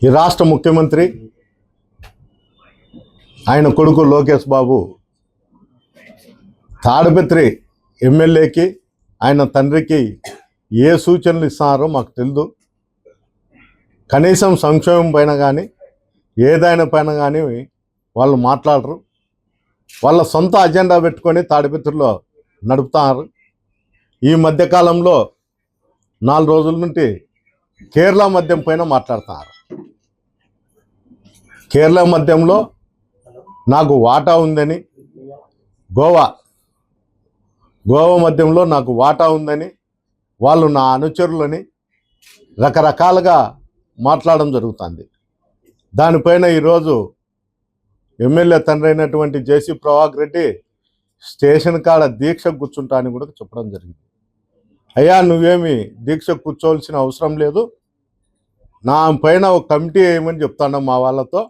ఈ రాష్ట్ర ముఖ్యమంత్రి ఆయన కొడుకు లోకేష్ బాబు తాడిపత్రి ఎమ్మెల్యేకి ఆయన తండ్రికి ఏ సూచనలు ఇస్తున్నారో మాకు తెలియదు. కనీసం సంక్షేమం పైన కానీ ఏదైనా పైన కానీ వాళ్ళు మాట్లాడరు. వాళ్ళ సొంత అజెండా పెట్టుకొని తాడిపత్రిలో నడుపుతున్నారు. ఈ మధ్యకాలంలో 4 రోజుల నుండి కేరళ మద్యం పైన మాట్లాడుతున్నారు. కేరళ మద్యంలో నాకు వాటా ఉందని, గోవా మద్యంలో నాకు వాటా ఉందని, వాళ్ళు నా అనుచరులని రకరకాలుగా మాట్లాడడం జరుగుతుంది. దానిపైన ఈరోజు ఎమ్మెల్యే తండ్రి అయినటువంటి జేసీ ప్రభాకర్ రెడ్డి స్టేషన్ కాడ దీక్ష కూర్చుంటా అని కూడా చెప్పడం జరిగింది. అయ్యా, నువ్వేమి దీక్ష కూర్చోవలసిన అవసరం లేదు, నా పైన ఒక కమిటీ వేయమని చెప్తాను మా వాళ్ళతో.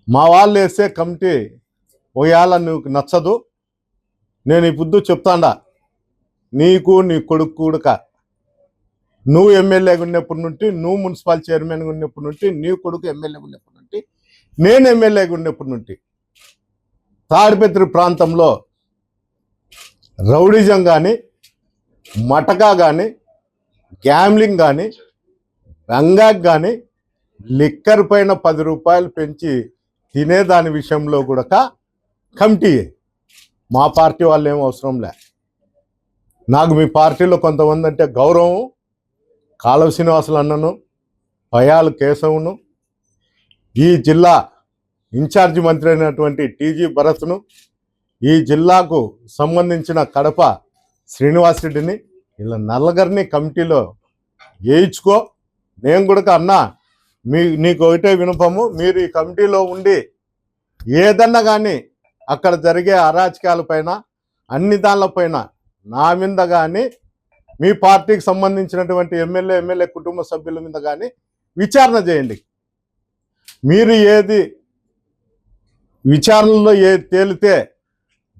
మా వాళ్ళు వేసే కమిటీ ఒకవేళ నువ్వు నచ్చదు, నేను ఈ పొద్దు చెప్తాడా, నీకు నీ కొడుకు కూడక నువ్వు ఎమ్మెల్యేగా ఉన్నప్పటి నుండి, నువ్వు మున్సిపల్ చైర్మన్గా ఉన్నప్పటి నుండి, నీ కొడుకు ఎమ్మెల్యేగా ఉన్నప్పటి నుండి, నేను ఎమ్మెల్యేగా ఉన్నప్పటి నుండి తాడిపత్రి ప్రాంతంలో రౌడిజం కానీ, మటకా కానీ, గ్యామ్లింగ్ కానీ, రంగాకి కానీ, లిక్కర్ పైన 10 రూపాయలు పెంచి తినేదాని విషయంలో కూడా కమిటీ. మా పార్టీ వాళ్ళు ఏం అవసరం లే. నాకు మీ పార్టీలో కొంతమంది అంటే గౌరవం. కాలువ శ్రీనివాసులు అన్నను, పయాలు కేశవును, ఈ జిల్లా ఇన్ఛార్జి మంత్రి అయినటువంటి టీజీ భరత్ను, ఈ జిల్లాకు సంబంధించిన కడప శ్రీనివాసరెడ్డిని, ఇలా నల్లగారిని కమిటీలో వేయించుకో. నేను కూడా అన్నా, నీకు ఒకటే వినపము, మీరు ఈ కమిటీలో ఉండి ఏదన్నా కానీ అక్కడ జరిగే అరాచకాలపైన అన్ని దానిపైన నా మీద కానీ మీ పార్టీకి సంబంధించినటువంటి ఎమ్మెల్యే కుటుంబ సభ్యుల మీద కానీ విచారణ చేయండి. మీరు ఏది విచారణలో ఏది తేలితే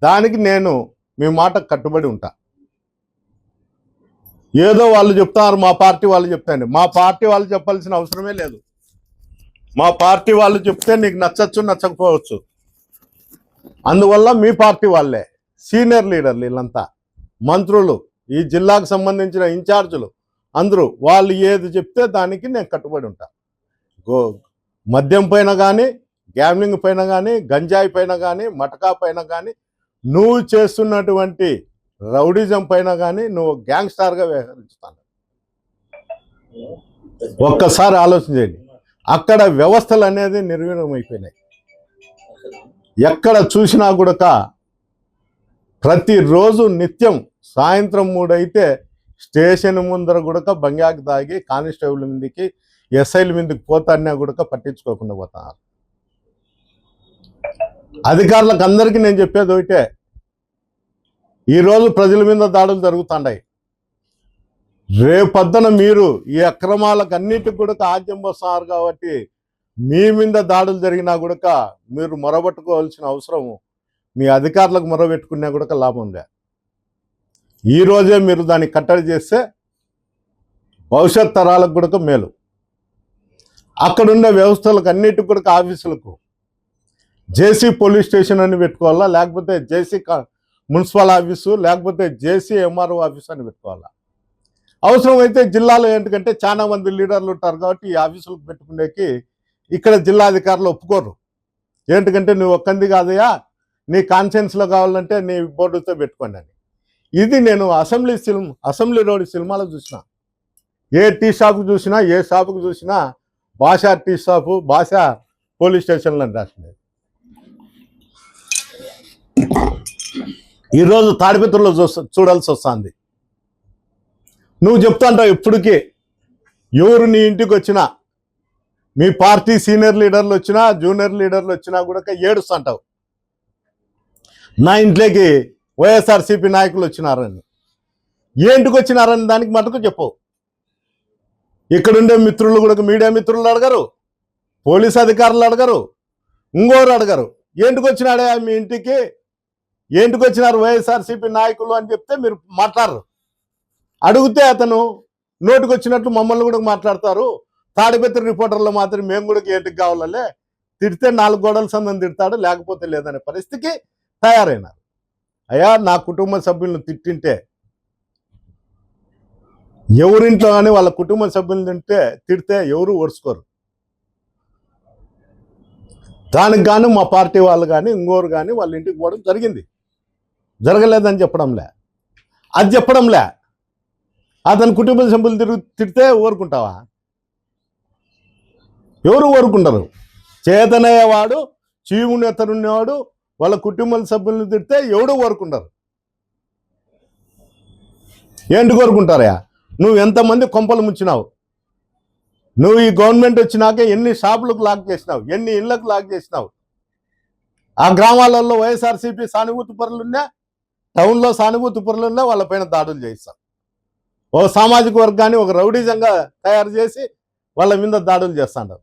దానికి నేను మీ మాట కట్టుబడి ఉంటా. ఏదో వాళ్ళు చెప్తారు, మా పార్టీ వాళ్ళు చెప్తాండి. మా పార్టీ వాళ్ళు చెప్పాల్సిన అవసరమే లేదు. మా పార్టీ వాళ్ళు చెప్తే నీకు నచ్చచ్చు, నచ్చకపోవచ్చు. అందువల్ల మీ పార్టీ వాళ్ళే సీనియర్ లీడర్లు, వీళ్ళంతా మంత్రులు, ఈ జిల్లాకు సంబంధించిన ఇన్ఛార్జీలు అందరూ వాళ్ళు ఏది చెప్తే దానికి నేను కట్టుబడి ఉంటా. మద్యం పైన కానీ, గ్యామ్లింగ్ పైన కానీ, గంజాయి పైన కానీ, మటకా పైన కానీ, నువ్వు చేస్తున్నటువంటి రౌడిజం పైన కానీ నువ్వు గ్యాంగ్స్టార్గా వ్యవహరిస్తాను. ఒక్కసారి ఆలోచన చేయండి. అక్కడ వ్యవస్థలు అనేది నిర్వీర్యమైపోయినాయి. ఎక్కడ చూసినా కూడా ప్రతిరోజు నిత్యం సాయంత్రం 3 అయితే స్టేషన్ ముందర కూడా బంగాకి తాగి కానిస్టేబుల్ మీదకి, ఎస్ఐల మీదకి పోతాన్నా కూడా పట్టించుకోకుండా పోతున్నారు. అధికారులకు అందరికీ నేను చెప్పేది ఒకటే, ఈరోజు ప్రజల మీద దాడులు జరుగుతున్నాయి. రేపొద్దున మీరు ఈ అక్రమాలకు అన్నిటికి కూడా ఆద్యం వస్తున్నారు కాబట్టి మీ మీద దాడులు జరిగినా కూడా మీరు మొరబెట్టుకోవాల్సిన అవసరం, మీ అధికారులకు మొరబెట్టుకున్నా కూడా లాభం లే. ఈరోజే మీరు దాన్ని కట్టడి చేస్తే భవిష్యత్ తరాలకు కూడా మేలు. అక్కడుండే వ్యవస్థలకు అన్నిటికి కూడా ఆఫీసులకు జేసీ పోలీస్ స్టేషన్ అని పెట్టుకోవాలా, లేకపోతే జేసీ మున్సిపల్ ఆఫీసు, లేకపోతే జేసీ ఎంఆర్ఓ ఆఫీసు అని పెట్టుకోవాలా. అవసరమైతే జిల్లాలో ఏంటంటే చాలా మంది లీడర్లు ఉంటారు కాబట్టి ఈ ఆఫీసులకు పెట్టుకునేకి ఇక్కడ జిల్లా అధికారులు ఒప్పుకోరు. ఏంటంటే నువ్వు ఒక్కంది కాదయా, నీ కాన్షియన్స్లో కావాలంటే నీ బోర్డుతో పెట్టుకోండి అని. ఇది నేను అసెంబ్లీ రోడ్ సినిమాలో చూసిన. ఏ టీ షాప్కి చూసినా, ఏ షాపుకి చూసినా భాష టీ షాపు, భాష పోలీస్ స్టేషన్లో అని రాసినది. ఈరోజు తాడిపత్రిలో చూడాల్సి వస్తుంది. నువ్వు చెప్తాంటావు ఇప్పటికీ, ఎవరు నీ ఇంటికి వచ్చినా, మీ పార్టీ సీనియర్ లీడర్లు వచ్చినా, జూనియర్ లీడర్లు వచ్చినా కూడా ఏడుస్తుంటావు, నా ఇంట్లోకి వైఎస్ఆర్సీపీ నాయకులు వచ్చినారని. ఏంటికి వచ్చినారని దానికి మటుకు చెప్పవు. ఇక్కడుండే మిత్రులు కూడా, మీడియా మిత్రులు అడగరు, పోలీస్ అధికారులు అడగరు, ఇంకోరు అడగరు. ఏంటికి వచ్చినాడే మీ ఇంటికి, ఏంటికి వచ్చినారు వైఎస్ఆర్సీపీ నాయకులు అని చెప్తే మీరు మాట్లాడరు. అడిగితే అతను నోటికి వచ్చినట్లు మమ్మల్ని కూడా మాట్లాడతారు, తాడిపత్రి రిపోర్టర్లు మాత్రం మేము కూడా ఏంటికి కావాలలే, తిడితే 4 గోడల సందని తిడతాడు, లేకపోతే లేదనే పరిస్థితికి తయారైనారు. అయ్యా, నా కుటుంబ సభ్యులను తిట్టింటే, ఎవరింట్లో కానీ వాళ్ళ కుటుంబ సభ్యులను తిడితే ఎవరు ఓర్చుకోరు. దానికి గాను మా పార్టీ వాళ్ళు కానీ ఇంకోరు కానీ వాళ్ళ ఇంటికి పోవడం జరిగింది. జరగలేదని చెప్పడంలే, అది చెప్పడంలే. అతని కుటుంబ సభ్యులు తిడితే ఊరుకుంటావా? ఎవరు ఊరుకుంటారు? చేతనయ్యేవాడు, చీముని ఎత్తనున్నవాడు వాళ్ళ కుటుంబ సభ్యులను తిడితే ఎవడు ఊరుకుంటారు? ఏంటి కోరుకుంటారా? నువ్వు ఎంతమంది కొంపలు ముంచినావు? నువ్వు ఈ గవర్నమెంట్ వచ్చినాక ఎన్ని షాపులకు లాక్ చేసినావు, ఎన్ని ఇళ్లకు లాక్ చేసినావు? ఆ గ్రామాలలో వైఎస్ఆర్సీపీ సానుభూతి పరులున్నా, టౌన్లో సానుభూతి పరులున్నా వాళ్ళపైన దాడులు చేయిస్తాం. ఓ సామాజిక వర్గాన్ని ఒక రౌడీజంగా తయారు చేసి వాళ్ళ మీద దాడులు చేస్తాడు.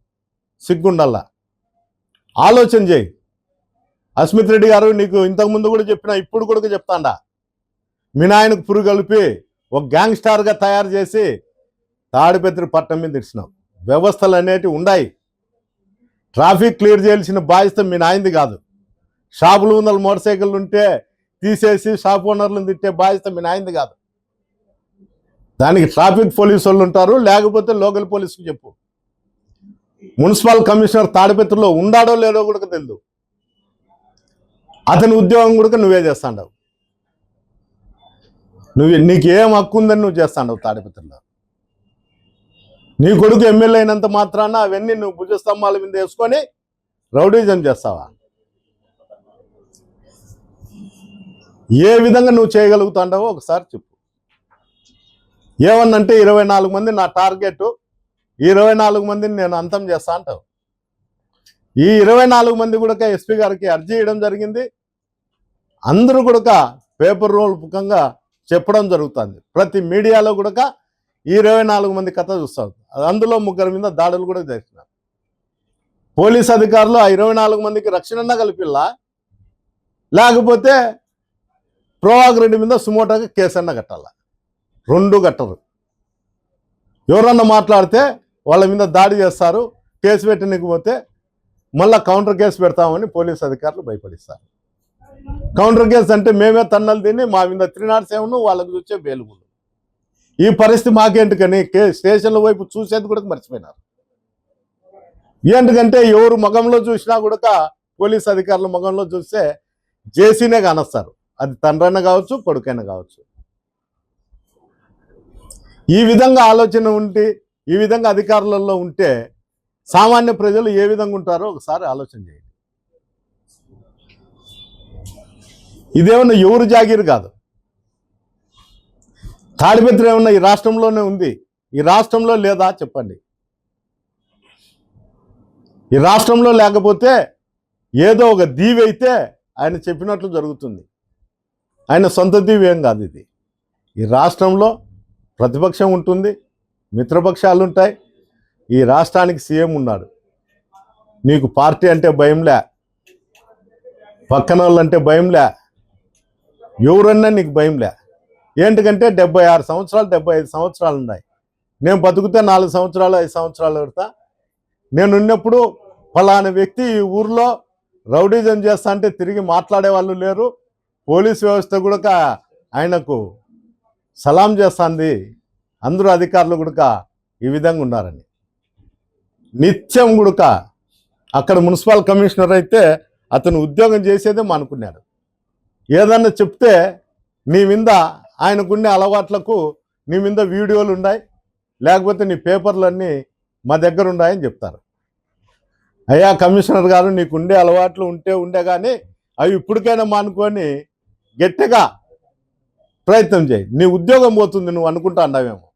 సిగ్గుండల్లా, ఆలోచన చేయి. అస్మిత్ రెడ్డి గారు, నీకు ఇంతకుముందు కూడా చెప్పినా, ఇప్పుడు కూడా చెప్తాండా, మీ నాయనకు పురుగు కలిపి ఒక గ్యాంగ్ స్టార్గా తయారు చేసి తాడిపత్రి పట్టణం మీద ఇచ్చినావు. వ్యవస్థలు అనేటివి ఉన్నాయి. ట్రాఫిక్ క్లియర్ చేయాల్సిన బాధ్యత మీ నాయనది కాదు. షాపులు ఉన్న మోటార్ సైకిళ్ళు ఉంటే తీసేసి షాప్ ఓనర్లను తిట్టే బాధ్యత మీ నాయనది కాదు. దానికి ట్రాఫిక్ పోలీసు వాళ్ళు ఉంటారు, లేకపోతే లోకల్ పోలీసుకు చెప్పు. మున్సిపల్ కమిషనర్ తాడిపత్రిలో ఉండాడో లేదో కూడా తెలియదు. అతని ఉద్యోగం కూడా నువ్వే చేస్తాండవు. నీకేం హక్కు ఉందని నువ్వు చేస్తాండవు తాడిపత్రిలో. నీ కొడుకు ఎమ్మెల్యే అయినంత మాత్రాన అవన్నీ నువ్వు భుజస్తంభాల మీద వేసుకొని రౌడీజం చేస్తావా? ఏ విధంగా నువ్వు చేయగలుగుతాండవో ఒకసారి చెప్పు. ఏమన్నంటే 24 మంది నా టార్గెట్, 24 మందిని నేను అంతం చేస్తా అంటావు. ఈ 24 మంది కూడా ఎస్పీ గారికి అర్జీ చేయడం జరిగింది. అందరూ కూడా పేపర్ రోల్ ముఖంగా చెప్పడం జరుగుతుంది. ప్రతి మీడియాలో కూడా ఈ 24 మంది కథ చూస్తారు. అందులో 3 మీద దాడులు కూడా చేస్తున్నారు. పోలీస్ అధికారులు ఆ 24 మందికి రక్షణ కల్పిల్లా, లేకపోతే ప్రభాకర్ రెడ్డి మీద సుమోటోగా కేసన్న కట్టాలా? 2 కట్టరు. ఎవరన్నా మాట్లాడితే వాళ్ళ మీద దాడి చేస్తారు. కేసు పెట్టనికపోతే మళ్ళీ కౌంటర్ కేసు పెడతామని పోలీస్ అధికారులు భయపడిస్తారు. కౌంటర్ కేసు అంటే మేమే తన్నలు తిని మా మీద 307 వాళ్ళకు చూసే బెయిల్గులు. ఈ పరిస్థితి మాకేంటికని స్టేషన్ల వైపు చూసేది కూడా మర్చిపోయినారు. ఏంటికంటే ఎవరు మగంలో చూసినా కూడా పోలీస్ అధికారుల మగంలో చూస్తే జేసీనే కానొస్తారు. అది తండ్రైనా కావచ్చు, కొడుకైనా కావచ్చు. ఈ విధంగా ఆలోచన ఉంటే, ఈ విధంగా అధికారులలో ఉంటే సామాన్య ప్రజలు ఏ విధంగా ఉంటారో ఒకసారి ఆలోచన చేయండి. ఇదేమన్నా ఎవరు జాగీరు కాదు. తాడిపత్రి ఏమన్నా ఈ రాష్ట్రంలోనే ఉంది? ఈ రాష్ట్రంలో లేదా చెప్పండి. ఈ రాష్ట్రంలో లేకపోతే ఏదో ఒక దీవి అయితే ఆయన చెప్పినట్లు జరుగుతుంది. ఆయన సొంత దీవి ఏం కాదు ఇది. ఈ రాష్ట్రంలో ప్రతిపక్షం ఉంటుంది, మిత్రపక్షాలు ఉంటాయి. ఈ రాష్ట్రానికి సీఎం ఉన్నాడు. నీకు పార్టీ అంటే భయంలే, పక్కన వాళ్ళంటే భయంలే, ఎవరన్నా నీకు భయంలే. ఏంటికంటే 76 సంవత్సరాలు 75 సంవత్సరాలు ఉన్నాయి. నేను బతుకుతే 4 సంవత్సరాలు 5 సంవత్సరాలు పెడతా. నేను ఉన్నప్పుడు ఫలానా వ్యక్తి ఈ ఊర్లో రౌడీజం చేస్తా అంటే తిరిగి మాట్లాడే వాళ్ళు లేరు. పోలీస్ వ్యవస్థ కూడా ఆయనకు సలాం చేస్తుంది. అందరూ అధికారులు కూడా ఈ విధంగా ఉన్నారని నిత్యం కూడా అక్కడ మున్సిపల్ కమిషనర్ అయితే అతను ఉద్యోగం చేసేదే మానుకున్నాడు. ఏదన్నా చెప్తే నీ మీద ఆయనకున్న అలవాట్లకు నీ మీద వీడియోలు ఉన్నాయి, లేకపోతే నీ పేపర్లన్నీ మా దగ్గర ఉన్నాయని చెప్తారు. అయ్యా కమిషనర్ గారు, నీకుండే అలవాట్లు ఉండే కానీ అవి ఇప్పటికైనా మానుకొని గట్టిగా ప్రయత్నం చేయి. నీ ఉద్యోగం పోతుంది నువ్వు అనుకుంటా అన్నావేమో.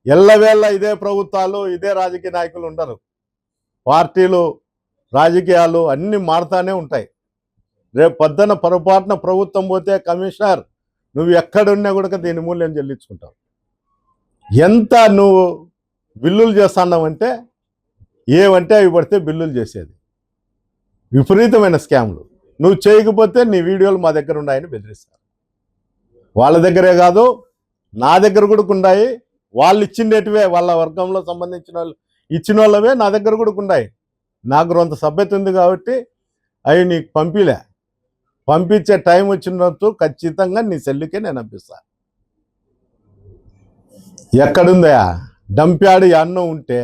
ఎల్లవేళ ఇదే ప్రభుత్వాలు, ఇదే రాజకీయ నాయకులు ఉండరు. పార్టీలు, రాజకీయాలు అన్నీ మారుతానే ఉంటాయి. రేపు పొద్దున పొరపాటున ప్రభుత్వం పోతే కమిషనర్ నువ్వు ఎక్కడున్నా కూడా దీని మూల్యం చెల్లించుకుంటావు. ఎంత నువ్వు బిల్లులు చేస్తున్నావంటే ఏవంటే అవి పడితే బిల్లులు చేసేది. విపరీతమైన స్కామ్లు. నువ్వు చేయకపోతే నీ వీడియోలు మా దగ్గర ఉన్నాయని బెదిరిస్తారు. వాళ్ళ దగ్గరే కాదు, నా దగ్గర కూడా ఉన్నాయి. వాళ్ళు ఇచ్చిండేటివే, వాళ్ళ వర్గంలో సంబంధించిన వాళ్ళు ఇచ్చిన వాళ్ళవే నా దగ్గర కూడా ఉన్నాయి. నాకు కొంత సభ్యత ఉంది కాబట్టి అవి నీకు పంపించే టైం వచ్చినట్టు ఖచ్చితంగా నీ సెల్లుకే నేను పంపిస్తాను. ఎక్కడుందా డంప్యార్డ్ అన్నం ఉంటే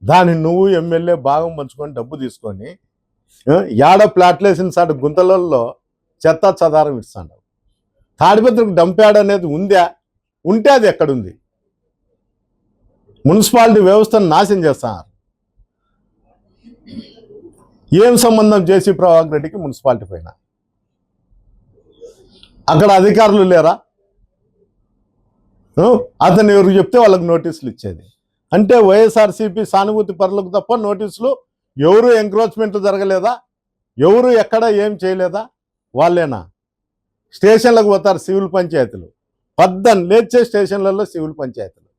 దాన్ని నువ్వు ఎమ్మెల్యే భాగం పంచుకొని డబ్బు తీసుకొని యాడ ప్లాట్లు వేసిన సాటి గుంతలలో చెత్త చదారం ఇస్తాడు. తాడిపత్రికి డంప్యార్డ్ అనేది ఉంటే అది ఎక్కడుంది? మున్సిపాలిటీ వ్యవస్థను నాశనం చేస్తున్నారు. ఏం సంబంధం జేసీ ప్రభాకర్ రెడ్డికి మున్సిపాలిటీ పైన? అక్కడ అధికారులు లేరా? అతను ఎవరికి చెప్తే వాళ్ళకి నోటీసులు ఇచ్చేది. అంటే వైఎస్ఆర్సీపీ సానుభూతి పరులకు తప్ప నోటీసులు ఎవరు ఎంక్రోచ్మెంట్ జరగలేదా? ఎవరు ఎక్కడ ఏం చేయలేదా? వాళ్ళేనా? స్టేషన్లకు పోతారు సివిల్ పంచాయతీలు, పద్దన్ లేచే స్టేషన్లలో సివిల్ పంచాయతీలు.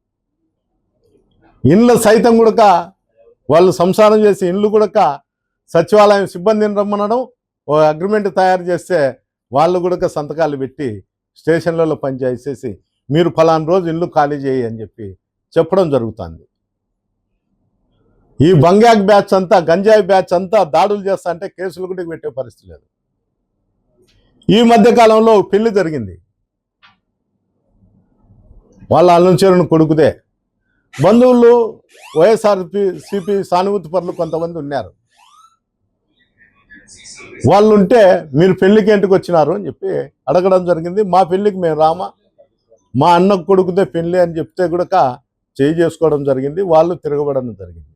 ఇండ్ల సైతం కూడా వాళ్ళు సంసారం చేసి ఇండ్లు కూడా సచివాలయం సిబ్బందిని రమ్మనడం, ఓ అగ్రిమెంట్ తయారు చేస్తే వాళ్ళు కూడా సంతకాలు పెట్టి స్టేషన్లలో పనిచేసేసి మీరు ఫలానా రోజు ఇల్లు ఖాళీ చేయి అని చెప్పడం జరుగుతుంది. ఈ బంగాక్ బ్యాచ్ అంతా, గంజాయి బ్యాచ్ అంతా దాడులు చేస్తా అంటే కేసులు కూడా పెట్టే పరిస్థితి లేదు. ఈ మధ్య కాలంలో పెళ్లి జరిగింది, వాళ్ళ అనుచరుని కొడుకుదే. బంధువులు వైఎస్ఆర్సీపీ సానుభూతి పరులు కొంతమంది ఉన్నారు. వాళ్ళు ఉంటే మీరు పెళ్లికి ఎందుకు వచ్చినారు అని అడగడం జరిగింది. మా పెళ్లికి మేము రామా, మా అన్న కొడుకుదే పెళ్లి అని చెప్తే కూడా చేసుకోవడం జరిగింది. వాళ్ళు తిరగబడడం జరిగింది.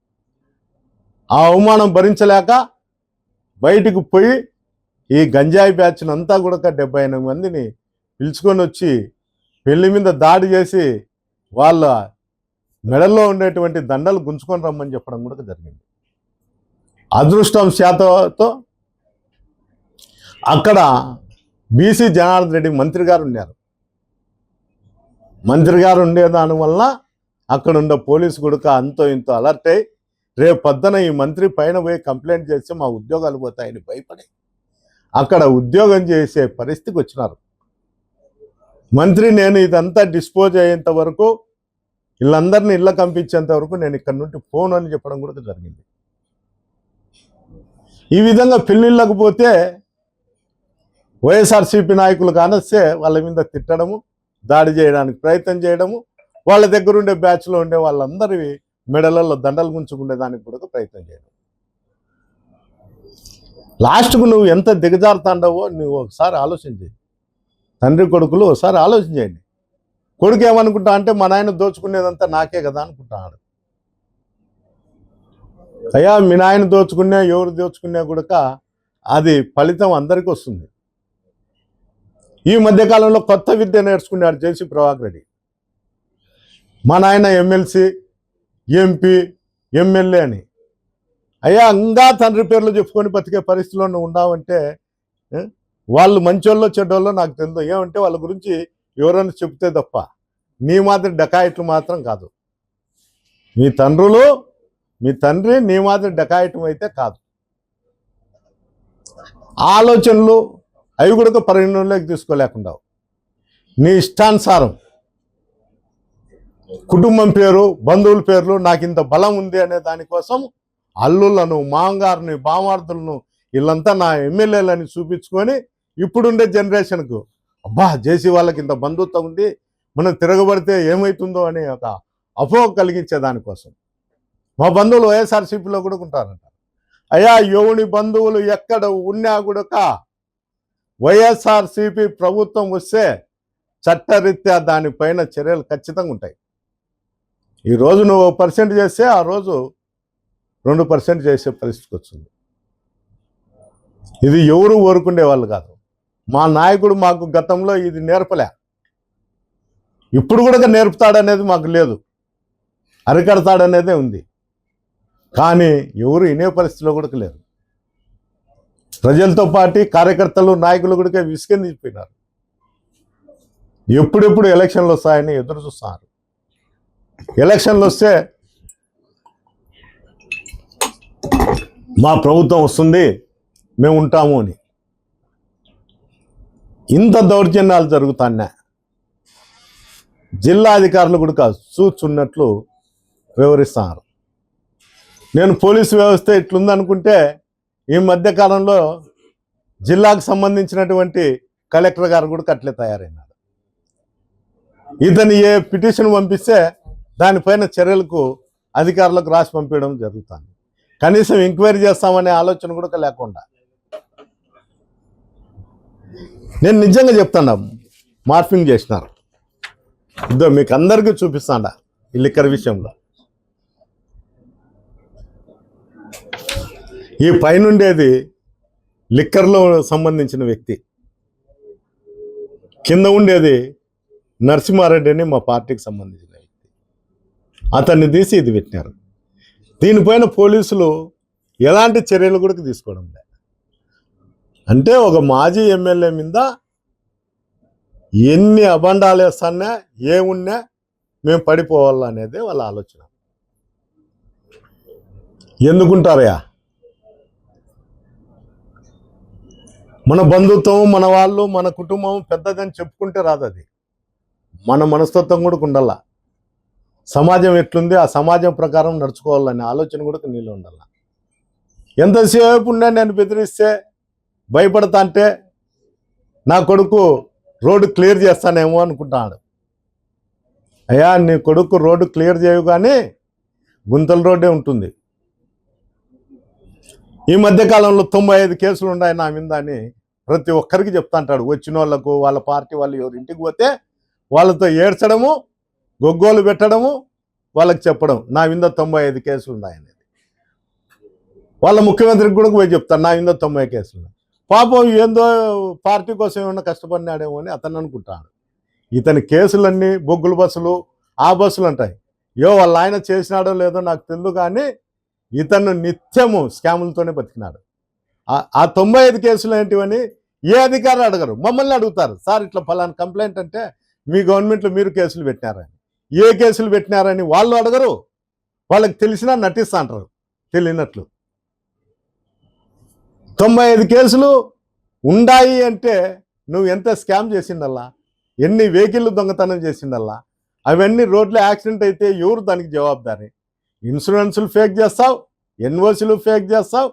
ఆ అవమానం భరించలేక బయటికి పోయి ఈ గంజాయి బ్యాచ్ను అంతా కూడా 78 మందిని పిలుచుకొని వచ్చి పెళ్లి మీద దాడి చేసి వాళ్ళ మెడల్లో ఉండేటువంటి దండలు గుంజుకొని రమ్మని చెప్పడం కూడా జరిగింది. అదృష్టం శాతంతో అక్కడ బీసీ జనార్దన్ రెడ్డి మంత్రి గారు ఉన్నారు. మంత్రి గారు ఉండే దానివల్ల అక్కడ ఉండే పోలీసు కూడా అంతో ఇంతో అలర్ట్ అయ్యి రేపు పొద్దున ఈ మంత్రి పైన పోయి కంప్లైంట్ చేస్తే మా ఉద్యోగాలు పోతాయని భయపడి అక్కడ ఉద్యోగం చేసే పరిస్థితికి వచ్చినారు. మంత్రి నేను ఇదంతా డిస్పోజ్ అయ్యేంత వరకు, వీళ్ళందరినీ ఇళ్ళ పంపించేంత వరకు నేను ఇక్కడ నుండి ఫోన్ అని చెప్పడం కూడా జరిగింది. ఈ విధంగా పెళ్ళిళ్ళకు పోతే వైఎస్ఆర్సీపీ నాయకులు కానొస్తే వాళ్ళ మీద తిట్టడము, దాడి చేయడానికి ప్రయత్నం చేయడము, వాళ్ళ దగ్గర ఉండే బ్యాచ్లో ఉండే వాళ్ళందరి మెడలలో దండలు గుంచుకునే దానికి కూడా ప్రయత్నం చేయడం. లాస్ట్కు నువ్వు ఎంత దిగజారుతాండవో నువ్వు ఒకసారి ఆలోచించి, తండ్రి కొడుకులు ఒకసారి ఆలోచన చేయండి. కొడుకు ఏమనుకుంటా అంటే మా నాయన దోచుకునేదంతా నాకే కదా అనుకుంటాడు. అయ్యా మీ నాయన దోచుకున్నా ఎవరు దోచుకున్నా కూడా అది ఫలితం అందరికీ వస్తుంది. ఈ మధ్యకాలంలో కొత్త విద్య నేర్చుకున్నాడు జేసీ ప్రభాకర్ రెడ్డి. మా నాయన ఎమ్మెల్సీ, ఎంపీ, ఎమ్మెల్యే అని. అయ్యా ఇంకా తండ్రి పేర్లు చెప్పుకొని బతికే పరిస్థితిలో నువ్వు ఉన్నావంటే వాళ్ళు మంచోళ్ళో చెడ్డోళ్ళో నాకు తెలియదు. ఏమంటే వాళ్ళ గురించి ఎవరైనా చెప్తే తప్ప నీ మాదిరి డకాయిట్లు మాత్రం కాదు. మీ తండ్రి నీ మాదిరి డకాయిటం అయితే కాదు. ఆలోచనలు అవి కూడా పరిగణలోకి తీసుకోలేకుండా నీ ఇష్టానుసారం కుటుంబం పేరు, బంధువుల పేర్లు నాకు ఇంత బలం ఉంది అనే దానికోసం అల్లులను, మాంగారుని, బామార్దులను వీళ్ళంతా నా ఎమ్మెల్యేలని చూపించుకొని ఇప్పుడుండే జనరేషన్కు అబ్బా జేసీ వాళ్ళకి ఇంత బంధుత్వం ఉంది, మనం తిరగబడితే ఏమవుతుందో అనే ఒక అపోహ కలిగించే దానికోసం మా బంధువులు వైఎస్ఆర్సీపీలో కూడా ఉంటారంట. అయ్యా ఎవని బంధువులు ఎక్కడ ఉన్నా కూడా వైఎస్ఆర్సీపీ ప్రభుత్వం వస్తే చట్టరీత్యా దానిపైన చర్యలు ఖచ్చితంగా ఉంటాయి. ఈరోజు నువ్వు 1% చేస్తే ఆ రోజు 2% చేసే పరిస్థితికి వచ్చింది. ఇది ఎవరు ఊరుకుండే వాళ్ళు కాదు. మా నాయకుడు మాకు గతంలో ఇది నేర్పలే, ఇప్పుడు కూడా నేర్పుతాడనేది మాకు లేదు, అరికడతాడనేదే ఉంది. కానీ ఎవరు వినే పరిస్థితిలో కూడా లేరు. ప్రజలతో పాటు కార్యకర్తలు, నాయకులు కూడా విసిగెందిపోయినారు. ఎప్పుడెప్పుడు ఎలక్షన్లు వస్తాయని ఎదురు చూస్తున్నారు. ఎలక్షన్లు వస్తే మా ప్రభుత్వం వస్తుంది, మేము ఉంటాము అని ఇంత దౌర్జన్యాలు జరుగుతాన్నా జిల్లా అధికారులు కూడా చూస్తున్నట్లు వివరిస్తున్నారు. నేను పోలీసు వ్యవస్థ ఇట్లుందనుకుంటే ఈ మధ్య కాలంలో జిల్లాకు సంబంధించినటువంటి కలెక్టర్ గారు కూడా అట్లే తయారైనారు. ఇతను ఏ పిటిషన్ పంపిస్తే దానిపైన చర్యలకు అధికారులకు రాసి పంపించడం జరుగుతుంది. కనీసం ఎంక్వైరీ చేస్తామనే ఆలోచన కూడా లేకుండా. నేను నిజంగా చెప్తాను, మార్ఫింగ్ చేసినారు. ఇదో మీకు అందరికీ చూపిస్తాడా ఈ లిక్కర్ విషయంలో. ఈ పైనుండేది లిక్కర్లో సంబంధించిన వ్యక్తి, కింద ఉండేది నరసింహారెడ్డి అని మా పార్టీకి సంబంధించిన వ్యక్తి. అతన్ని తీసి ఇది పెట్టినారు. దీనిపైన పోలీసులు ఎలాంటి చర్యలు కూడా తీసుకోవడం లేదు. అంటే ఒక మాజీ ఎమ్మెల్యే మీద ఎన్ని అబండాలు వేస్తానా ఏమున్నా మేము పడిపోవాలనేది వాళ్ళ ఆలోచన. ఎందుకుంటారయా? మన బంధుత్వం, మన వాళ్ళు, మన కుటుంబం పెద్దదని చెప్పుకుంటే రాదు. అది మన మనస్తత్వం కూడా ఉండాల. సమాజం ఎట్లుంది ఆ సమాజం ప్రకారం నడుచుకోవాలనే ఆలోచన కూడా నీళ్ళు ఉండాల. ఎంతసేపు ఉన్నా నేను బెదిరిస్తే భయపడతా అంటే నా కొడుకు రోడ్డు క్లియర్ చేస్తానేమో అనుకుంటాడు. అయ్యా, నీ కొడుకు రోడ్డు క్లియర్ చేయవు కానీ గుంతల రోడ్డే ఉంటుంది. ఈ మధ్యకాలంలో 95 కేసులు ఉన్నాయి నా మీద అని ప్రతి ఒక్కరికి చెప్తా అంటాడు. వచ్చిన వాళ్ళకు, వాళ్ళ పార్టీ వాళ్ళు ఎవరు ఇంటికి పోతే వాళ్ళతో ఏడ్చడము, గొగ్గోలు పెట్టడము, వాళ్ళకి చెప్పడం నా మీద 95 కేసులు ఉన్నాయనేది. వాళ్ళ ముఖ్యమంత్రికి కూడా పోయి చెప్తాను నా మీద 90 కేసులు ఉన్నాయి. పాపం ఏందో పార్టీ కోసం ఏమన్నా కష్టపడినాడేమో అని అతను అనుకుంటాడు. ఇతని కేసులన్నీ బొగ్గుల బస్సులు, ఆ బస్సులు అంటాయి. వాళ్ళ ఆయన చేసినాడో లేదో నాకు తెలియదు కానీ ఇతను నిత్యము స్కాములతోనే బతికినాడు. ఆ 95 కేసులు ఏంటివని ఏ అధికారులు అడగరు, మమ్మల్ని అడుగుతారు. సార్ ఇట్లా ఫలానా కంప్లైంట్ అంటే మీ గవర్నమెంట్లో మీరు కేసులు పెట్టినారని. ఏ కేసులు పెట్టినారని వాళ్ళు అడగరు. వాళ్ళకి తెలిసినా నటిస్తా అంటారు తెలియనట్లు. 95 కేసులు ఉండాయి అంటే నువ్వు ఎంత స్కామ్ చేసిండల్లా, ఎన్ని వెహికల్ దొంగతనం చేసిండల్లా, అవన్నీ రోడ్లో యాక్సిడెంట్ అయితే ఎవరు దానికి జవాబుదారి? ఇన్సూరెన్సులు ఫేక్ చేస్తావు, ఎన్ఓసీలు ఫేక్ చేస్తావు,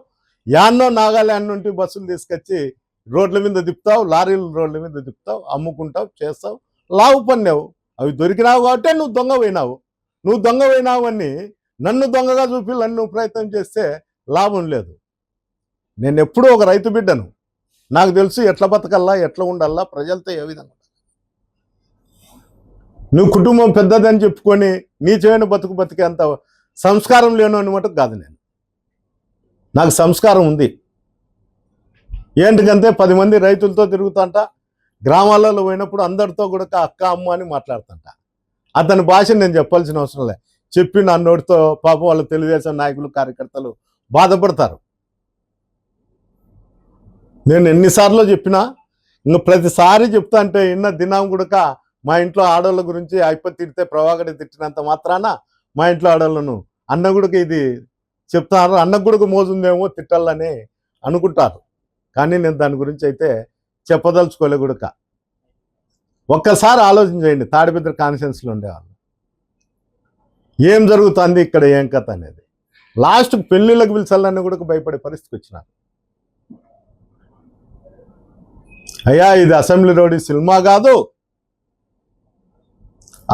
యాన్నో నాగాల్యాండ్ నుండి బస్సులు తీసుకొచ్చి రోడ్ల మీద తిప్పుతావు, లారీలు రోడ్ల మీద తిప్పుతావు, అమ్ముకుంటావు, చేస్తావు, లావు పన్నావు. అవి దొరికినావు కాబట్టి నువ్వు దొంగ పోయినావు. నువ్వు దొంగ పోయినావు అని నన్ను దొంగగా చూపిల్లని నువ్వు ప్రయత్నం చేస్తే లాభం లేదు. నేను ఎప్పుడూ ఒక రైతు బిడ్డను. నాకు తెలుసు ఎట్లా బతకల్లా, ఎట్లా ఉండాలా, ప్రజలతో ఏ విధంగా. నువ్వు కుటుంబం పెద్దదని చెప్పుకొని నీచమైన బతుకు బతికేంత సంస్కారం లేను మటుకు కాదు. నాకు సంస్కారం ఉంది. ఏంటికంటే 10 మంది రైతులతో తిరుగుతాంట, గ్రామాలలో పోయినప్పుడు అందరితో కూడా అక్క అమ్మ అని మాట్లాడుతుంట. అతని భాష నేను చెప్పాల్సిన అవసరం లే. చెప్పి నా నోటితో పాపం వాళ్ళు తెలుగుదేశం నాయకులు, కార్యకర్తలు బాధపడతారు. నేను ఎన్నిసార్లు చెప్పినా ఇంకా ప్రతిసారి చెప్తా అంటే ఇన్న దినం కూడా మా ఇంట్లో ఆడవాళ్ళ గురించి అయిపో తిడితే ప్రభాకర్ తిట్టినంత మాత్రాన మా ఇంట్లో ఆడవాళ్ళను అన్న గుడికి ఇది చెప్తారు, అన్న గుడికి మోజుందేమో తిట్టాలని అనుకుంటారు. కానీ నేను దాని గురించి అయితే చెప్పదలుచుకోలే గుడక. ఒక్కసారి ఆలోచించండి, తాడిపత్రి కాన్స్టిట్యున్సీలో ఉండేవాళ్ళు ఏం జరుగుతుంది ఇక్కడ, ఏం కథ అనేది. లాస్ట్కి పెళ్ళిళ్ళకి పిలిచాలని కూడా భయపడే పరిస్థితికి వచ్చినారు. అయ్యా, ఇది అసెంబ్లీ రోడ్ సినిమా కాదు.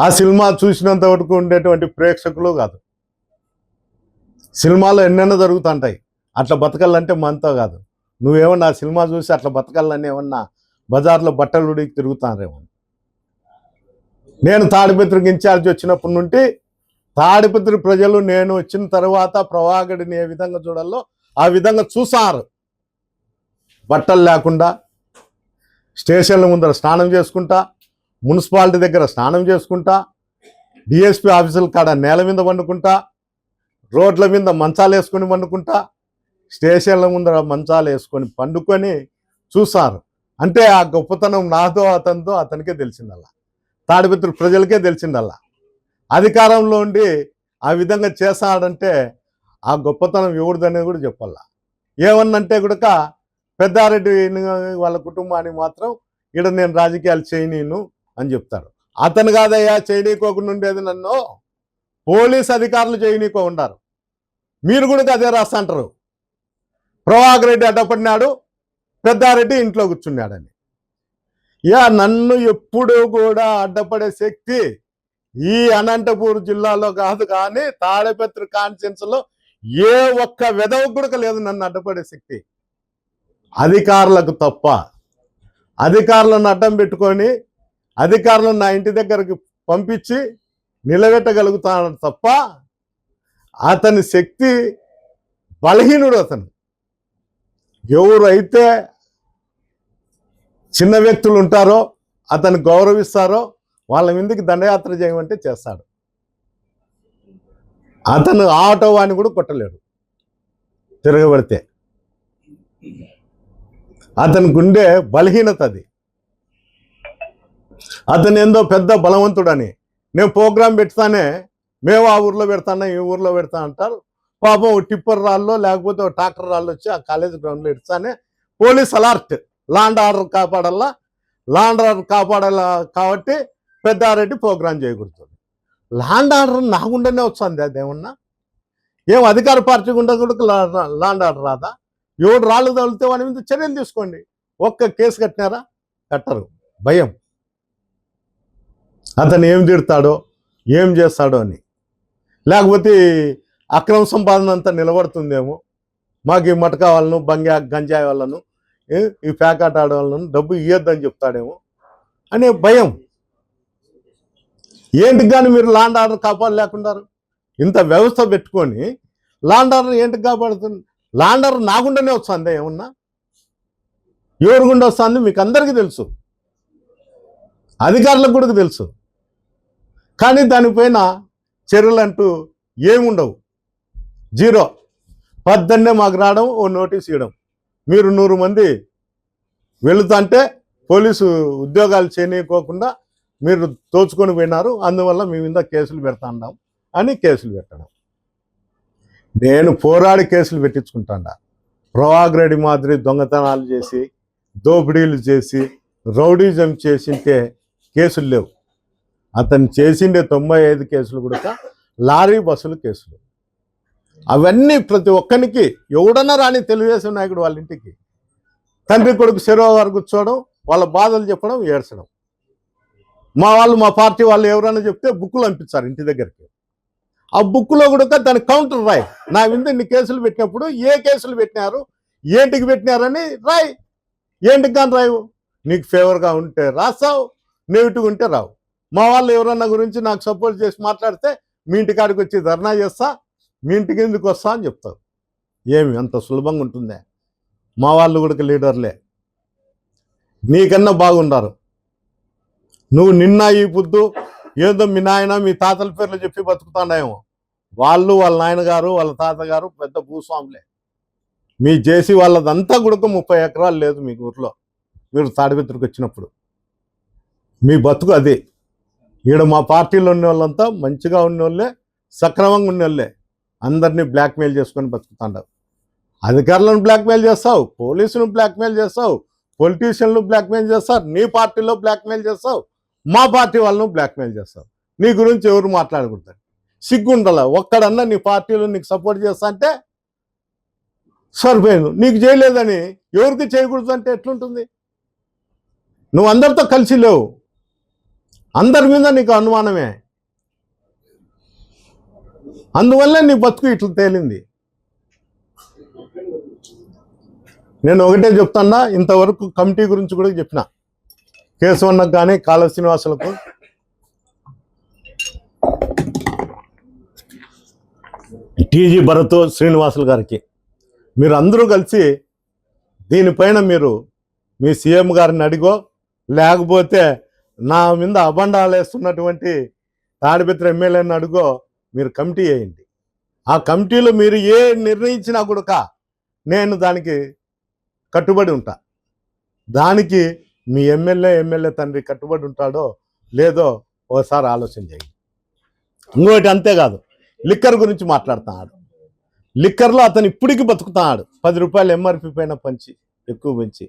ఆ సినిమా చూసినంత వరకు ఉండేటువంటి ప్రేక్షకులు కాదు. సినిమాలో ఎన్నెన్నో జరుగుతుంటాయి. అట్లా బతకాలంటే మనతో కాదు. నువ్వేమన్నా ఆ సినిమా చూసి అట్లా బతకాలని ఏమన్నా బజార్లో బట్టలు ఉడికి తిరుగుతానేమో. నేను తాడిపత్రికి ఇన్ఛార్జ్ వచ్చినప్పటి నుండి తాడిపత్రి ప్రజలు నేను వచ్చిన తర్వాత ప్రభాకర్ని ఏ విధంగా చూడాలో ఆ విధంగా చూసారు. బట్టలు లేకుండా స్టేషన్ల ముందర స్నానం చేసుకుంటా, మున్సిపాలిటీ దగ్గర స్నానం చేసుకుంటా, డిఎస్పీ ఆఫీసుల కాడ నేల మీద వండుకుంటా, రోడ్ల మీద మంచాలు వేసుకొని వండుకుంటా, స్టేషన్ల ముందర మంచాలు వేసుకొని పండుకొని చూసారు. అంటే ఆ గొప్పతనం నాతో అతనితో అతనికే తెలిసిందల్లా, తాడిపత్రి ప్రజలకే తెలిసిందల్లా. అధికారంలో ఉండి ఆ విధంగా చేస్తాడంటే ఆ గొప్పతనం ఎవరిదనేది కూడా చెప్పాలా. ఏమన్నంటే కూడా పెద్దారెడ్డి వాళ్ళ కుటుంబానికి మాత్రం ఇక్కడ నేను రాజకీయాలు చేయనీను అని చెప్తాడు. అతను కాదయ్యా చేయనీకోకుండా ఉండేది, నన్ను పోలీస్ అధికారులు చేయనీకో ఉండారు. మీరు కూడా అదే రాస్తుంటారు. ప్రభాకర్ రెడ్డి అడ్డపడినాడు, పెద్దారెడ్డి ఇంట్లో కూర్చున్నాడని. నన్ను ఎప్పుడూ కూడా అడ్డపడే శక్తి ఈ అనంతపూర్ జిల్లాలో కాదు, కానీ తాడిపత్రి కాన్స్టిట్యున్సీలో ఏ ఒక్క వెధవ కూడా లేదు నన్ను అడ్డపడే శక్తి. అధికారులకు తప్ప. అధికారులను అడ్డం పెట్టుకొని అధికారులను నా ఇంటి దగ్గరకు పంపించి నిలబెట్టగలుగుతాను తప్ప అతని శక్తి బలహీనుడు. అతను ఎవరైతే చిన్న వ్యక్తులు ఉంటారో, అతను గౌరవిస్తారో వాళ్ళ మీదకి దండయాత్ర చేయమంటే చేస్తాడు. అతను ఆటో వాడిని కూడా కొట్టలేడు తిరగబడితే. అతని గుండె బలహీనత అది. అతను ఏందో పెద్ద బలవంతుడని. నేను ప్రోగ్రాం పెడతానే, మేము ఆ ఊర్లో పెడతాను ఈ ఊర్లో పెడతా అంటారు. పాపం టిప్పర్ రాళ్ళు లేకపోతే ట్రాక్టర్ రాళ్ళు వచ్చి ఆ కాలేజ్ గ్రౌండ్లో ఇస్తానే పోలీస్ అలర్ట్, లాండ్ ఆర్డర్ కాపాడాలా, లాండ్ ఆర్డర్ కాపాడాలా కాబట్టి పెద్దారెడ్డి ప్రోగ్రాం చేయకూడదు. లాండ్ ఆర్డర్ నాకుండానే వస్తుంది. అదేమన్నా ఏం అధికార పార్టీ గుండా కూడా లాండ్ ఆర్డర్ రాదా? ఎవడు రాళ్ళు తగిలితే వాడి మీద చర్యలు తీసుకోండి. ఒక్క కేసు కట్టినారా? కట్టరు. భయం. అతను ఏం తిడతాడో ఏం చేస్తాడో అని. లేకపోతే అక్రమ సంపాదన అంతా నిలబడుతుందేమో, మాకు ఈ మటకా వాళ్ళను గంజాయి వాళ్ళను ఈ ప్యాకెట్ ఆడే వాళ్ళను డబ్బు ఇవ్వద్దని చెప్తాడేమో అనే భయం. ఏంటికి కానీ మీరు లాండ్ ఆర్డర్ కాపాడలేకున్నారు? ఇంత వ్యవస్థ పెట్టుకొని లాండ్ ఆర్డర్ ఏంటికి కాపాడుతుంది? లాండ్ ఆర్డర్ నాగుండానే వస్తుంది. ఏమన్నా ఎవరి గుండా వస్తుంది మీకు అందరికీ తెలుసు, అధికారులకు కూడా తెలుసు. కానీ దానిపైన చర్యలు అంటూ ఏముండవు. జీరో. పద్దన్నే మాకు రావడం, ఓ నోటీస్ ఇవ్వడం. మీరు 100 మంది వెళుతుంటే పోలీసు ఉద్యోగాలు చేయనీయకోకుండా మీరు తోచుకొని పోయినారు, అందువల్ల మీ మీద కేసులు పెడతాండాం అని కేసులు పెట్టడం. నేను పోరాడి కేసులు పెట్టించుకుంటాడా. ప్రభాకర్ రెడ్డి మాదిరి దొంగతనాలు చేసి, దోపిడీలు చేసి, రౌడీజం చేసింటే కేసులు లేవు. అతను చేసిండే 95 కేసులు కూడా లారీ బస్సులు కేసులు. అవన్నీ ప్రతి ఒక్కరికి ఎవడన్నా రాని తెలుగుదేశం నాయకుడు వాళ్ళ ఇంటికి తండ్రి కొడుకు చెరువు వారు కూర్చోవడం, వాళ్ళ బాధలు చెప్పడం, ఏడ్చడం. మా పార్టీ వాళ్ళు ఎవరైనా చెప్తే బుక్కులు పంపించారు ఇంటి దగ్గరికి. ఆ బుక్లో కూడా దానికి కౌంటర్ రాయి. నా మీద ఇన్ని కేసులు పెట్టినప్పుడు ఏ కేసులు పెట్టినారు, ఏంటికి పెట్టినారని రాయి. ఏంటికి కానీ రాయవు. నీకు ఫేవర్గా ఉంటే రాస్తావు, నెగిటివ్ ఉంటే రావు. మా వాళ్ళు ఎవరన్నా గురించి నాకు సపోర్ట్ చేసి మాట్లాడితే మీ ఇంటికాడికి వచ్చి ధర్నా చేస్తా, మీ ఇంటికి ఎందుకు వస్తా అని చెప్తావు. ఏమి అంత సులభంగా ఉంటుందే? మా వాళ్ళు కూడా లీడర్లే, నీకన్నా బాగున్నారు. నువ్వు నిన్న ఈ పొద్దు ఏదో మీ నాయన మీ తాతల పేర్లు చెప్పి బతుకుతాండేమో. వాళ్ళు వాళ్ళ నాయనగారు వాళ్ళ తాతగారు పెద్ద భూస్వాములే. మీ జేసీ వాళ్ళదంతా కూడా 30 ఎకరాలు లేదు మీ ఊర్లో. మీరు తాడిపత్రికి వచ్చినప్పుడు మీ బతుకు అదే. ఈడ మా పార్టీలో ఉన్న వాళ్ళంతా మంచిగా ఉన్నోళ్ళే, సక్రమంగా ఉన్నోళ్ళే. అందరినీ బ్లాక్మెయిల్ చేసుకొని బతుకుతాండావు. అధికారులను బ్లాక్మెయిల్ చేస్తావు, పోలీసులను బ్లాక్మెయిల్ చేస్తావు, పొలిటీషియన్లు బ్లాక్మెయిల్ చేస్తారు, నీ పార్టీలో బ్లాక్మెయిల్ చేస్తావు, మా పార్టీ వాళ్ళను బ్లాక్మెయిల్ చేస్తావు. నీ గురించి ఎవరు మాట్లాడకూడదు. సిగ్గుండాల. ఒక్కడన్నా నీ పార్టీలో నీకు సపోర్ట్ చేస్తా అంటే సరిపోయింది. నీకు చేయలేదని ఎవరికి చేయకూడదు అంటే ఎట్లుంటుంది? నువ్వు అందరితో కలిసి లేవు, అందరి మీద నీకు అనుమానమే. అందువల్ల నీ బతుకు ఇట్లా తేలింది. నేను ఒకటే చెప్తాన్నా, ఇంతవరకు కమిటీ గురించి కూడా చెప్పిన. కేశవన్నకు కానీ కాళ శ్రీనివాసులకు టీజీ భరత్ శ్రీనివాసులు గారికి మీరు అందరూ కలిసి దీనిపైన మీరు మీ సీఎం గారిని అడిగో, లేకపోతే నా మీద అబండాలు వేస్తున్నటువంటి తాడిపత్రి ఎమ్మెల్యేని అడుగో, మీరు కమిటీ వేయండి. ఆ కమిటీలో మీరు ఏ నిర్ణయించినా కూడా నేను దానికి కట్టుబడి ఉంటా. దానికి మీ ఎమ్మెల్యే తండ్రి కట్టుబడి ఉంటాడో లేదో ఒకసారి ఆలోచన చేయండి. ఇంకోటి అంతేకాదు, లిక్కర్ గురించి మాట్లాడుతున్నాడు. లిక్కర్లో అతను ఇప్పటికీ బతుకుతున్నాడు. 10 రూపాయలు ఎంఆర్పి పైన ఎక్కువ పెంచి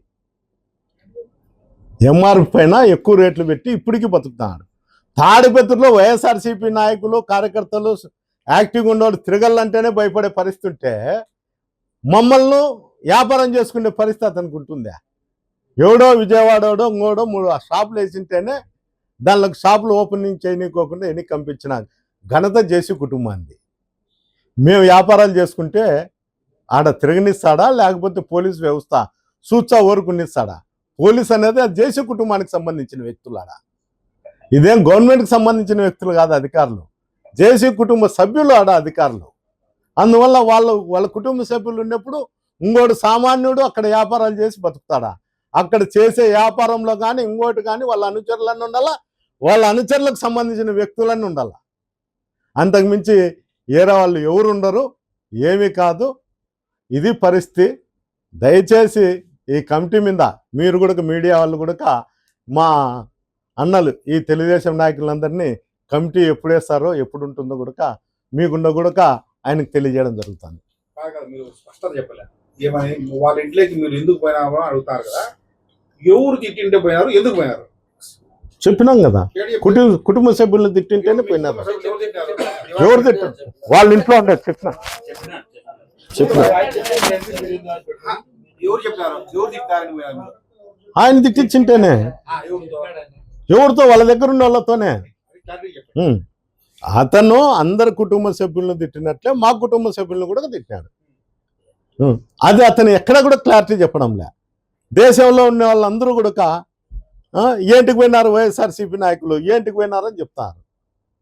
ఎంఆర్పి పైన ఎక్కువ రేట్లు పెట్టి ఇప్పటికీ బతుకుతున్నాడు. తాడిపత్రిలో వైఎస్ఆర్సీపీ నాయకులు కార్యకర్తలు యాక్టివ్గా ఉన్నవాడు తిరగలంటేనే భయపడే పరిస్థితి ఉంటే మమ్మల్ని వ్యాపారం చేసుకునే పరిస్థితి అతనికి ఉంటుందా? ఎవడో విజయవాడోడో ఇంకోడో 3 షాపులు వేసింటేనే దానిలో షాపులు ఓపెనింగ్ చేయనీకోకుండా ఎన్ని పంపించిన ఘనత జేసీ కుటుంబాన్ని. మేము వ్యాపారాలు చేసుకుంటే ఆడ తిరగనిస్తాడా, లేకపోతే పోలీసు వ్యవస్థ సూచా ఊరుకునిస్తాడా? పోలీస్ అనేది అది జేసీ కుటుంబానికి సంబంధించిన వ్యక్తులాడ. ఇదేం గవర్నమెంట్కి సంబంధించిన వ్యక్తులు కాదు అధికారులు, జేసీ కుటుంబ సభ్యులు ఆడ అధికారులు. అందువల్ల వాళ్ళ కుటుంబ సభ్యులు ఉన్నప్పుడు ఇంకోటి సామాన్యుడు అక్కడ వ్యాపారాలు చేసి బతుకుతాడా? అక్కడ చేసే వ్యాపారంలో కానీ ఇంకోటి కానీ వాళ్ళ అనుచరులన్నీ ఉండాలా, వాళ్ళ అనుచరులకు సంబంధించిన వ్యక్తులన్నీ ఉండాలా. అంతకుమించి ఏరే వాళ్ళు ఎవరు ఉండరు, ఏమీ కాదు. ఇది పరిస్థితి. దయచేసి ఈ కమిటీ మీద మీరు కూడా మీడియా వాళ్ళు కూడా మా అన్నలు ఈ తెలుగుదేశం నాయకులందరినీ కమిటీ ఎప్పుడు వేస్తారో ఎప్పుడు ఉంటుందో కూడా మీకున్న కూడా ఆయనకు తెలియజేయడం జరుగుతుంది. మీరు స్పష్టత చెప్పలే ఏమని వాళ్ళ ఇంట్లోకి మీరు ఎందుకు పోయినామో అడుగుతారు కదా, ఎవరు తిట్టింటే పోయినారు, ఎందుకు పోయినారు చెప్పినాం కదా. కుటుంబ సభ్యులను తిట్టింటేనే పోయినారు. ఎవరు తిట్టారు? వాళ్ళ ఇంట్లో ఉండే చెప్పిన ఎవరు చెప్పినారు, ఎవరు తిట్టారని పోయినారు? ఆయన తిట్టించింటేనే. ఎవరితో? వాళ్ళ దగ్గర ఉన్న వాళ్ళతోనే. అతను అందరి కుటుంబ సభ్యులను తిట్టినట్లే మా కుటుంబ సభ్యులను కూడా తిట్టాడు. అది అతను ఎక్కడ కూడా క్లారిటీ చెప్పడంలే. దేశంలో ఉన్న వాళ్ళందరూ కూడా ఏంటికి పోయినారు వైఎస్ఆర్సీపీ నాయకులు, ఏంటికి పోయినారని చెప్తారు.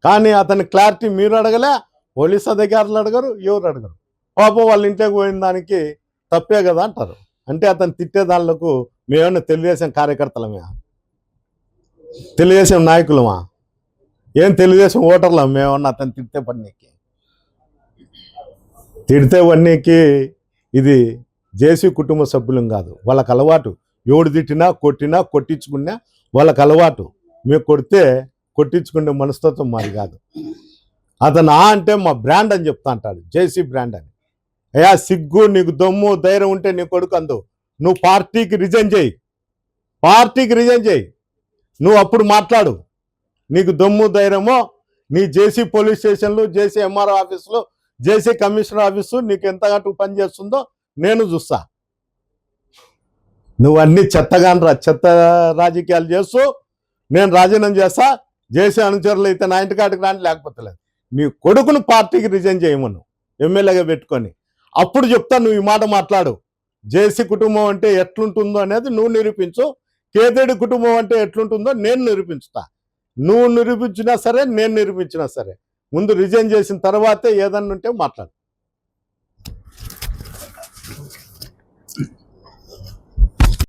కానీ అతని క్లారిటీ మీరు అడగలే, పోలీస్ అధికారులు అడగరు, ఎవరు అడగరు. పాపం వాళ్ళ ఇంటికి పోయిన దానికి తప్పే కదా అంటారు. అంటే అతను తిట్టే దానిలకు మేమన్నా తెలుగుదేశం కార్యకర్తలమే, తెలుగుదేశం నాయకులమా, ఏం తెలుగుదేశం ఓటర్లు మేమన్నా అతను తిడితే వన్నీకి ఇది జేసీ కుటుంబ సభ్యులం కాదు. వాళ్ళకి అలవాటు ఎవడు తిట్టినా కొట్టినా కొట్టించుకున్నా వాళ్ళకి అలవాటు. మేము కొడితే కొట్టించుకునే మనస్తత్వం మాది కాదు. అతను అంటే మా బ్రాండ్ అని చెప్తా అంటాడు, జేసీ బ్రాండ్ అని. అయ్యా సిగ్గు నీకు దమ్ము ధైర్యం ఉంటే నీ కొడుకు అందు నువ్వు పార్టీకి రిజైన్ చేయి, నువ్వు అప్పుడు మాట్లాడు. నీకు దమ్ము ధైర్యమో నీ జేసీ పోలీస్ స్టేషన్లు, జేసీ ఎంఆర్ఓ ఆఫీసులు, జేసీ కమిషనర్ ఆఫీసు నీకు ఎంతగా పని చేస్తుందో నేను చూస్తా. నువ్వు అన్ని చెత్త రాజకీయాలు చేస్తూ నేను రాజీనామా చేస్తా, జేసీ అనుచరులు అయితే నా ఇంటికాడికి రాని, లేకపోతే లేదు. నీ కొడుకును పార్టీకి రిజైన్ చేయమను ఎమ్మెల్యేగా పెట్టుకొని, అప్పుడు చెప్తా నువ్వు ఈ మాట మాట్లాడు. జేసీ కుటుంబం అంటే ఎట్లుంటుందో అనేది నువ్వు నిరూపించు, కేతేడి కుటుంబం అంటే ఎట్లుంటుందో నేను నిరూపించుతా. నువ్వు నిరూపించినా సరే, నేను నిరూపించినా సరే, ముందు రిజైన్ చేసిన తర్వాతే ఏదన్నా ఉంటే మాట్లాడు.